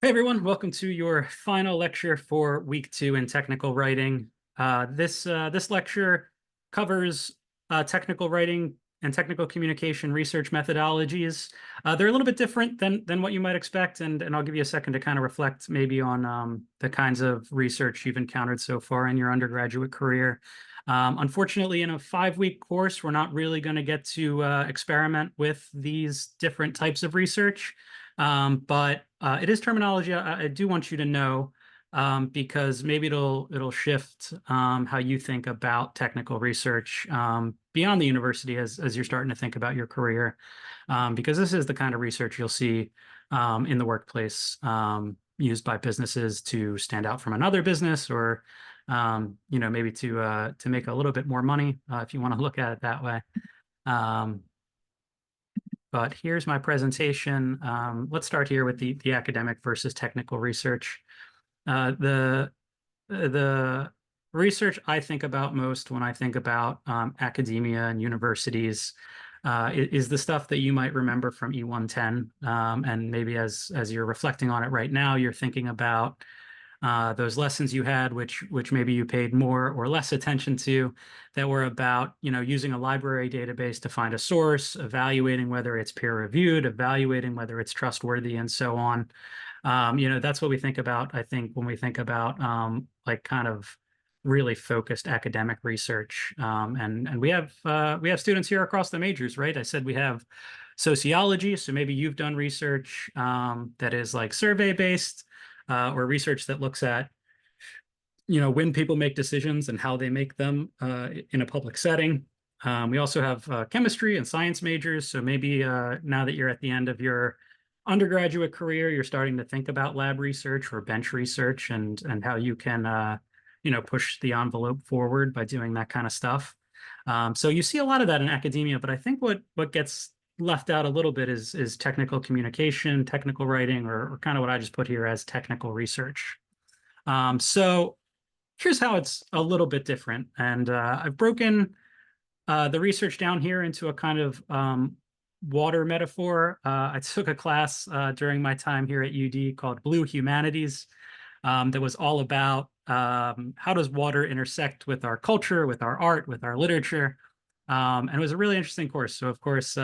Hey everyone, welcome to your final lecture for week 2 in technical writing. This lecture covers technical writing and technical communication research methodologies. They're a little bit different than what you might expect, and I'll give you a second to kind of reflect maybe on the kinds of research you've encountered so far in your undergraduate career. Unfortunately, in a 5-week course, we're not really going to get to experiment with these different types of research. But it is terminology I do want you to know, because maybe it'll shift how you think about technical research beyond the university as you're starting to think about your career, because this is the kind of research you'll see in the workplace, used by businesses to stand out from another business, or maybe to make a little bit more money, if you want to look at it that way. But here's my presentation. Let's start here with the academic versus technical research. The research I think about most when I think about academia and universities is the stuff that you might remember from E110. And maybe as you're reflecting on it right now, you're thinking about those lessons you had, which maybe you paid more or less attention to, that were about, using a library database to find a source, evaluating whether it's peer reviewed, evaluating whether it's trustworthy, and so on. That's what we think about, I think, when we think about like kind of really focused academic research. And we have students here across the majors, right? I said we have sociology, so maybe you've done research that is like survey based, or research that looks at, when people make decisions and how they make them in a public setting. We also have chemistry and science majors. So maybe now that you're at the end of your undergraduate career, you're starting to think about lab research or bench research, and how you can, push the envelope forward by doing that kind of stuff. So you see a lot of that in academia, but I think what gets left out a little bit is technical communication, technical writing, or kind of what I just put here as technical research. So here's how it's a little bit different. And I've broken the research down here into a kind of water metaphor. I took a class during my time here at UD called Blue Humanities, that was all about how does water intersect with our culture, with our art, with our literature. And it was a really interesting course. So of course,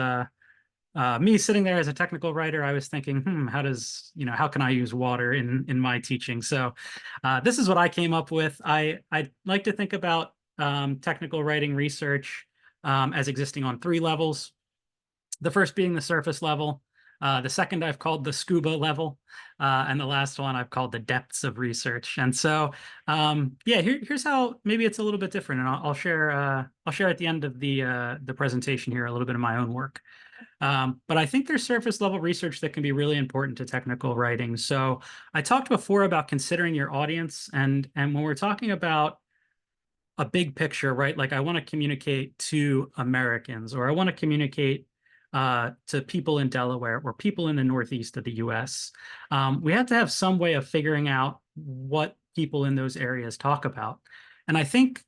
me sitting there as a technical writer, I was thinking, how can I use water in my teaching? So this is what I came up with. I like to think about technical writing research as existing on 3 levels. The first being the surface level. The second I've called the scuba level, and the last one I've called the depths of research. And so, here's how maybe it's a little bit different, and I'll share at the end of the presentation here a little bit of my own work. But I think there's surface level research that can be really important to technical writing. So I talked before about considering your audience, and when we're talking about a big picture, right? Like I want to communicate to Americans, or I want to communicate to people in Delaware or people in the Northeast of the US. We have to have some way of figuring out what people in those areas talk about. And I think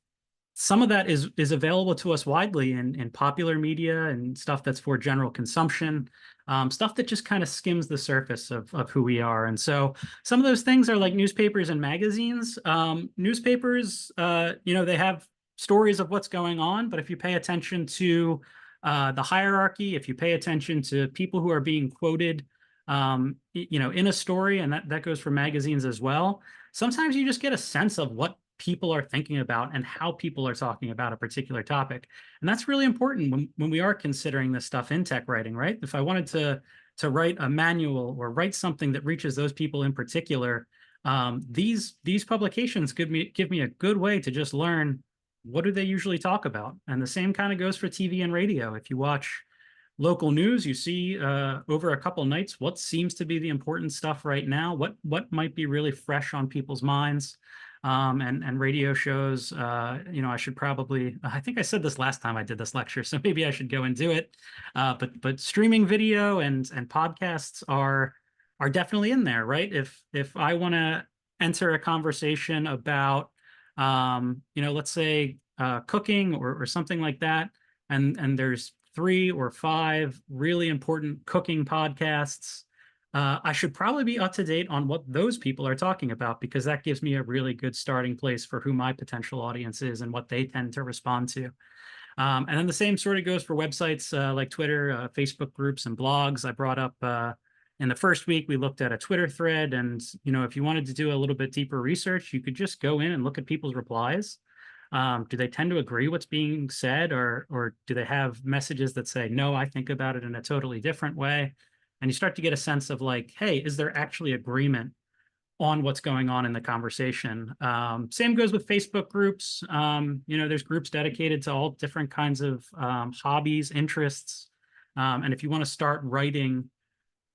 some of that is available to us widely in popular media and stuff that's for general consumption, stuff that just kind of skims the surface of who we are. And so some of those things are like newspapers and magazines. Newspapers, they have stories of what's going on, but if you pay attention to the hierarchy, if you pay attention to people who are being quoted, in a story, and that goes for magazines as well, sometimes you just get a sense of what people are thinking about and how people are talking about a particular topic. And that's really important when we are considering this stuff in tech writing, right? If I wanted to write a manual or write something that reaches those people in particular, these publications give me a good way to just learn what do they usually talk about. And the same kind of goes for TV and radio. If you watch local news, you see over a couple nights what seems to be the important stuff right now, what might be really fresh on people's minds. And radio shows, I should probably, I think I said this last time I did this lecture, so maybe I should go and do it. But streaming video and podcasts are definitely in there, right? If I want to enter a conversation about, let's say cooking or something like that, and there's 3 or 5 really important cooking podcasts I should probably be up to date on what those people are talking about, because that gives me a really good starting place for who my potential audience is and what they tend to respond to. And then the same sort of goes for websites like Twitter, Facebook groups, and blogs. I brought up in the first week, we looked at a Twitter thread, and if you wanted to do a little bit deeper research, you could just go in and look at people's replies. Do they tend to agree what's being said, or do they have messages that say, no, I think about it in a totally different way? And you start to get a sense of like, hey, is there actually agreement on what's going on in the conversation? Same goes with Facebook groups. There's groups dedicated to all different kinds of hobbies, interests. And if you want to start writing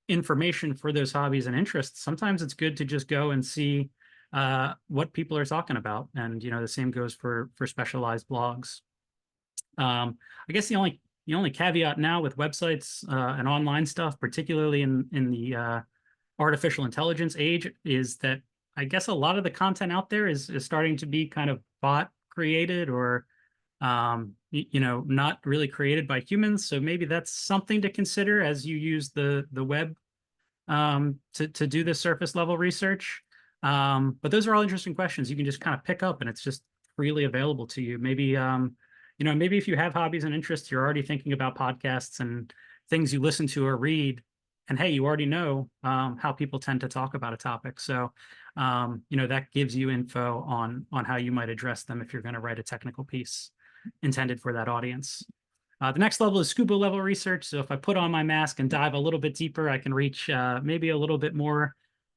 information for those hobbies and interests, sometimes it's good to just go and see what people are talking about. And the same goes for specialized blogs. I guess the only caveat now with websites and online stuff, particularly in the artificial intelligence age, is that I guess a lot of the content out there is starting to be kind of bot created, or not really created by humans. So maybe that's something to consider as you use the web to do this surface level research. But those are all interesting questions you can just kind of pick up, and it's just freely available to you. Maybe maybe if you have hobbies and interests, you're already thinking about podcasts and things you listen to or read, and hey, you already know how people tend to talk about a topic. So that gives you info on how you might address them if you're going to write a technical piece intended for that audience. The next level is scuba level research. So if I put on my mask and dive a little bit deeper, I can reach maybe a little bit more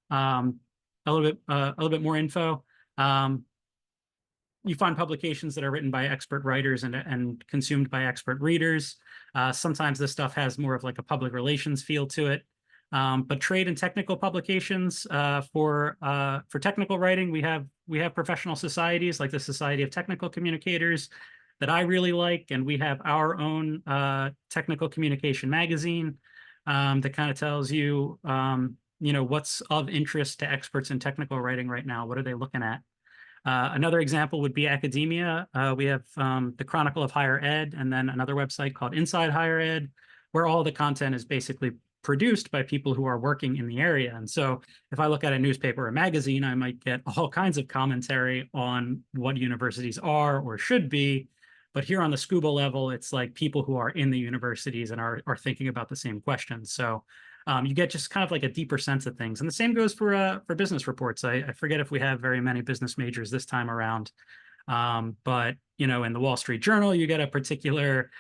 more info. You find publications that are written by expert writers and consumed by expert readers. Sometimes this stuff has more of like a public relations feel to it. But trade and technical publications, for technical writing, we have professional societies like the Society of Technical Communicators that I really like, and we have our own technical communication magazine that kind of tells you what's of interest to experts in technical writing right now. What are they looking at? Another example would be academia. We have the Chronicle of Higher Ed, and then another website called Inside Higher Ed, where all the content is basically produced by people who are working in the area. And so if I look at a newspaper or magazine, I might get all kinds of commentary on what universities are or should be. But here on the scuba level, it's like people who are in the universities and are thinking about the same questions. So you get just kind of like a deeper sense of things. And the same goes for business reports. I forget if we have very many business majors this time around. But in the Wall Street Journal, you get a particular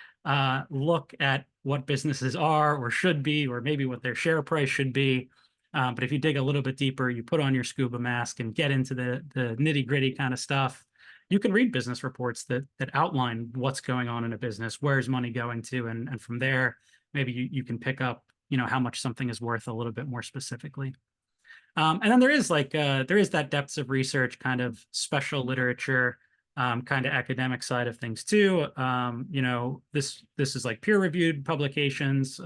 look at what businesses are or should be, or maybe what their share price should be. But if you dig a little bit deeper, you put on your scuba mask and get into the nitty gritty kind of stuff, you can read business reports that outline what's going on in a business, where's money going to, and from there, maybe you can pick up how much something is worth a little bit more specifically. And then there is that depths of research, kind of special literature, kind of academic side of things too. This is like peer-reviewed publications,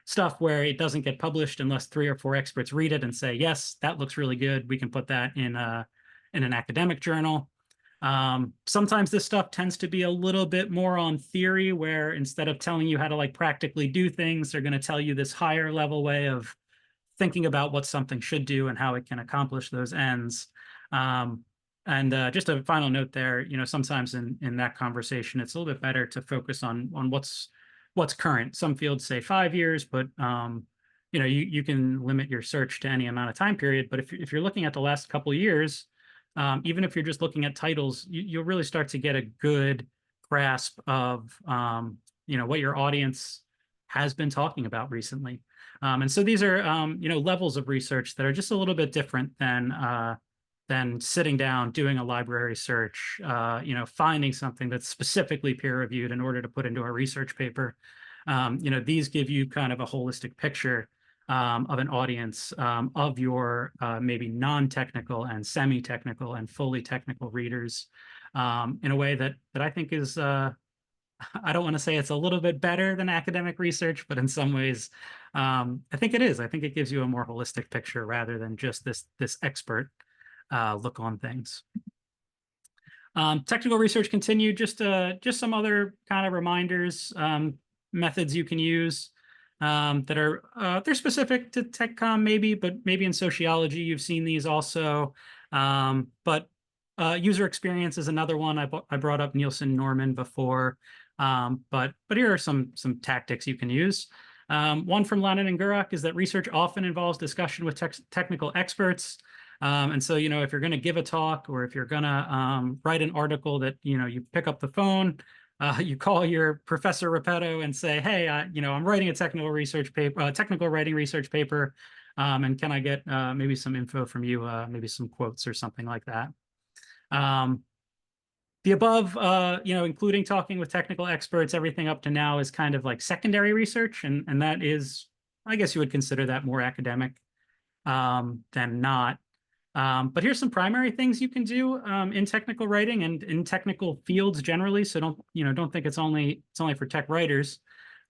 stuff where it doesn't get published unless 3 or 4 experts read it and say, yes, that looks really good. We can put that in an academic journal. Sometimes this stuff tends to be a little bit more on theory, where instead of telling you how to like practically do things, they're going to tell you this higher level way of thinking about what something should do and how it can accomplish those ends. And just a final note there, sometimes in that conversation, it's a little bit better to focus on what's current. Some fields say 5 years, but you can limit your search to any amount of time period. But if you're looking at the last couple of years, even if you're just looking at titles, you'll really start to get a good grasp of what your audience has been talking about recently. And so these are levels of research that are just a little bit different than sitting down, doing a library search, finding something that's specifically peer reviewed in order to put into a research paper. These give you kind of a holistic picture of an audience, of your maybe non-technical and semi-technical and fully technical readers, in a way that I think is, I don't want to say it's a little bit better than academic research, but in some ways, I think it is. I think it gives you a more holistic picture rather than just this expert look on things. Technical research continued, just some other kind of reminders, methods you can use. that are they're specific to tech com maybe, but maybe in sociology you've seen these also. But user experience is another one. I brought up Nielsen Norman before, but here are some tactics you can use. One from Lannon and Gurak is that research often involves discussion with technical experts. And so, if you're going to give a talk or if you're going to write an article that, you pick up the phone, you call your Professor Repetto and say, hey, I'm writing a technical writing research paper. And can I get maybe some info from you, maybe some quotes or something like that. The above, including talking with technical experts, everything up to now is kind of like secondary research. And that is, I guess you would consider that more academic than not. But here's some primary things you can do in technical writing and in technical fields generally. So don't think it's only for tech writers.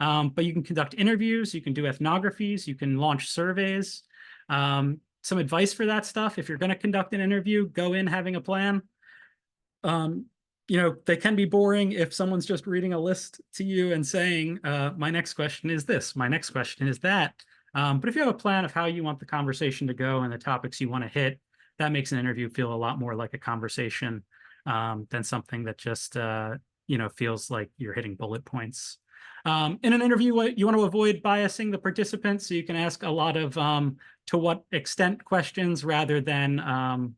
But you can conduct interviews, you can do ethnographies, you can launch surveys. Some advice for that stuff: if you're going to conduct an interview, go in having a plan. They can be boring if someone's just reading a list to you and saying, my next question is this, my next question is that. But if you have a plan of how you want the conversation to go and the topics you want to hit, that makes an interview feel a lot more like a conversation than something that just feels like you're hitting bullet points. In an interview, you want to avoid biasing the participants, so you can ask a lot of to what extent questions rather than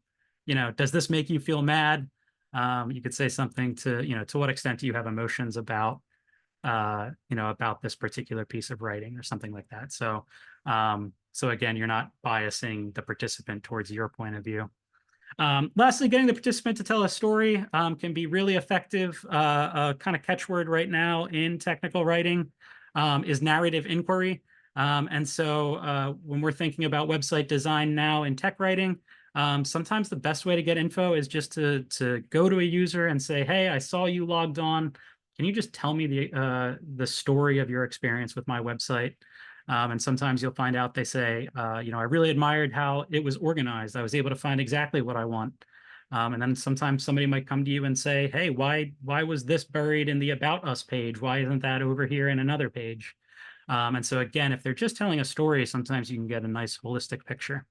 does this make you feel mad? You could say something to what extent do you have emotions about about this particular piece of writing or something like that. So again, you're not biasing the participant towards your point of view. Lastly, getting the participant to tell a story can be really effective. A kind of catchword right now in technical writing is narrative inquiry. And so when we're thinking about website design now in tech writing, sometimes the best way to get info is just to go to a user and say, hey, I saw you logged on. Can you just tell me the story of your experience with my website? And sometimes you'll find out they say, I really admired how it was organized. I was able to find exactly what I want. And then sometimes somebody might come to you and say, hey, why was this buried in the About Us page? Why isn't that over here in another page? And so again, if they're just telling a story, sometimes you can get a nice holistic picture.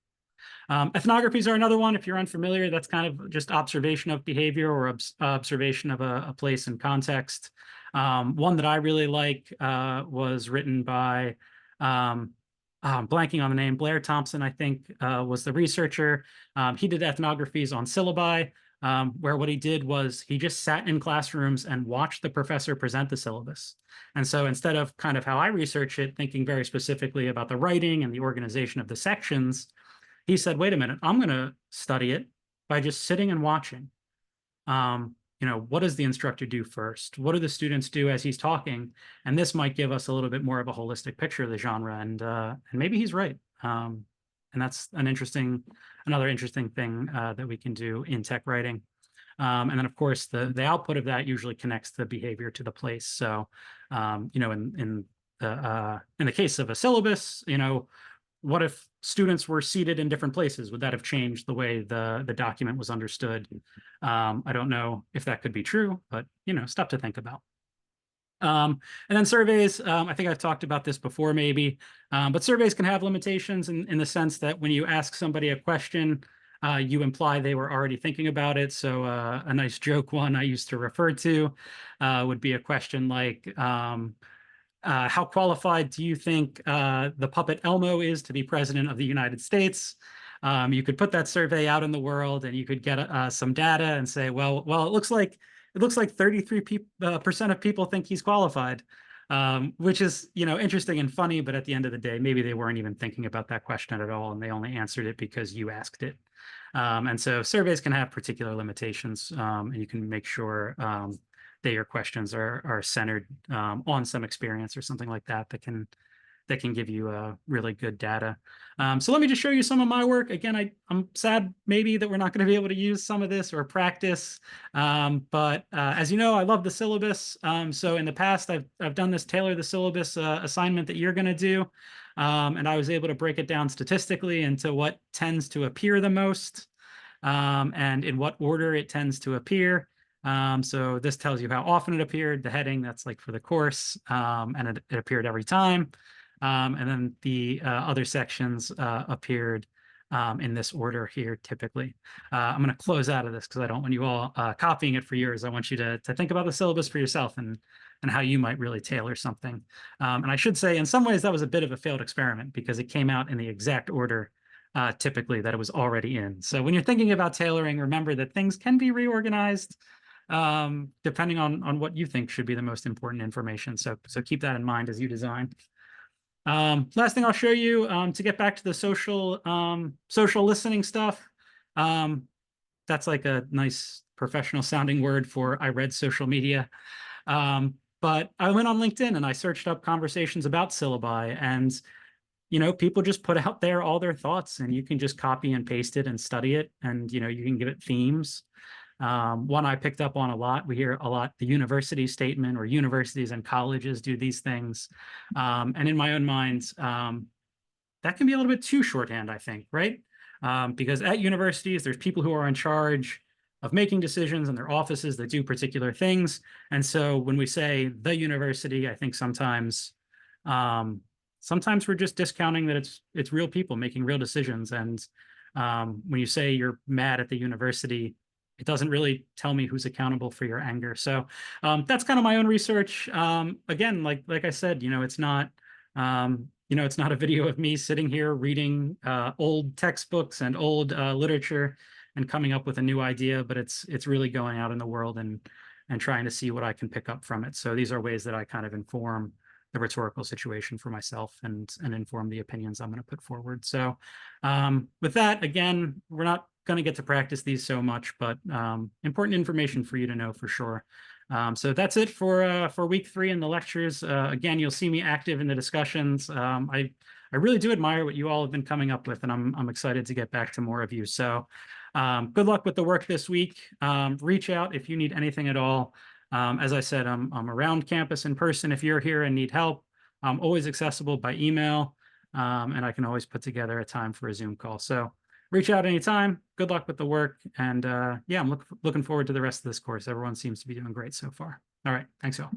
Ethnographies are another one. If you're unfamiliar, that's kind of just observation of behavior or observation of a place and context. One that I really like was written by, I'm blanking on the name, Blair Thompson, I think, was the researcher. He did ethnographies on syllabi, where what he did was he just sat in classrooms and watched the professor present the syllabus. And so instead of kind of how I research it, thinking very specifically about the writing and the organization of the sections, he said, wait a minute, I'm going to study it by just sitting and watching. What does the instructor do first? What do the students do as he's talking? And this might give us a little bit more of a holistic picture of the genre. And maybe he's right. And that's another interesting thing that we can do in tech writing. And then, of course, the output of that usually connects the behavior to the place. So, in the case of a syllabus, what if students were seated in different places? Would that have changed the way the document was understood? I don't know if that could be true, but stuff to think about. And then surveys, I think I've talked about this before maybe, but surveys can have limitations in the sense that when you ask somebody a question, you imply they were already thinking about it. So a nice joke one I used to refer to would be a question like, how qualified do you think the puppet Elmo is to be president of the United States? You could put that survey out in the world, and you could get some data and say, well, it looks like 33% of people think he's qualified, which is interesting and funny. But at the end of the day, maybe they weren't even thinking about that question at all, and they only answered it because you asked it. And so surveys can have particular limitations, and you can make sure that your questions are centered on some experience or something like that that can give you really good data. So let me just show you some of my work. Again, I'm sad maybe that we're not going to be able to use some of this or practice, but as you know, I love the syllabus. So in the past, I've done this tailor the syllabus assignment that you're going to do, and I was able to break it down statistically into what tends to appear the most and in what order it tends to appear. So this tells you how often it appeared, the heading, that's like for the course, and it appeared every time. And then the other sections appeared in this order here, typically. I'm going to close out of this because I don't want you all copying it for yours. I want you to think about the syllabus for yourself and how you might really tailor something. And I should say, in some ways, that was a bit of a failed experiment because it came out in the exact order typically that it was already in. So when you're thinking about tailoring, remember that things can be reorganized depending on what you think should be the most important information. So keep that in mind as you design. Last thing I'll show you to get back to the social listening stuff. That's like a nice professional sounding word for I read social media. But I went on LinkedIn and I searched up conversations about syllabi, and people just put out there all their thoughts, and you can just copy and paste it and study it, and you can give it themes. One I picked up on a lot, we hear a lot, the university statement, or universities and colleges do these things. And in my own mind, that can be a little bit too shorthand, I think, right? Because at universities, there's people who are in charge of making decisions in their offices that do particular things. And so when we say the university, I think sometimes we're just discounting that it's real people making real decisions. And when you say you're mad at the university, it doesn't really tell me who's accountable for your anger. So that's kind of my own research. Again, like I said, it's not it's not a video of me sitting here reading old textbooks and old literature and coming up with a new idea, but it's really going out in the world and trying to see what I can pick up from it. So these are ways that I kind of inform the rhetorical situation for myself and inform the opinions I'm going to put forward. So with that, again, we're not going to get to practice these so much, but important information for you to know for sure. So that's it for week 3 in the lectures. Again, you'll see me active in the discussions. I really do admire what you all have been coming up with, and I'm excited to get back to more of you. So good luck with the work this week. Reach out if you need anything at all. As I said, I'm around campus in person. If you're here and need help, I'm always accessible by email, and I can always put together a time for a Zoom call. So reach out anytime. Good luck with the work. And yeah, I'm looking forward to the rest of this course. Everyone seems to be doing great so far. All right. Thanks, all.